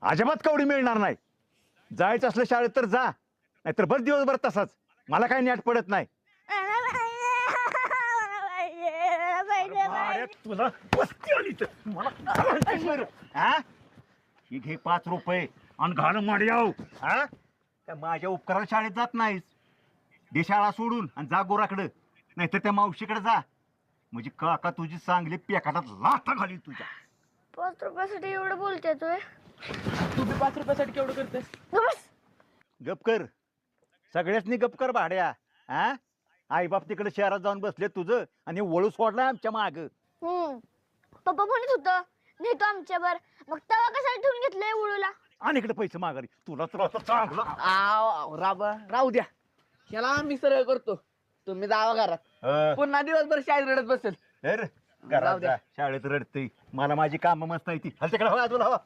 अजिबात कवडी मिळणार नाही. जायचं असलं शाळेत तर जा, नाहीतर बस दिवसभर तसाच. मला काही नेट पडत नाही. तुला पस्ती आली तर मला हा? ही घे 5 रुपये आणि घाल माड्याव. हा त्या माझ्या उपकाराला शाळेत जात नाहीस. दे शाळा सोडून आणि जा गोराकडं, नाहीतर त्या मावशीकडे जा. म्हणजे काका तुझी चांगली पेकाटात लाथा घाली तुझ्या. 5 रुपयासाठी एवढं बोलते तोय? तुम्ही 5 रुपयासाठी केवढं करतेस? बस. गप कर, सगळ्यासनी गप कर भाड्या. हा आई बाप तिकडे शहरात जाऊन बसले तुझं, आणि वळू सोडलाय आमच्या माग. पप्पा म्हणत होतं नेतो आमच्यावर, मग तवा कशाला ठेवून घेतलंय उळूला? आणि इकडे पैसे माघारी. तुला तर असं चांगलं राहू द्या, ह्याला आम्ही सरळ करतो. तुम्ही जावा घरात, पुन्हा दिवसभर शाळेत रडत बसेल. घरात जा, शाळेत रडते. मला माझी कामं मस्त आहे ती. हल तिकडे हो, बाजूला हो.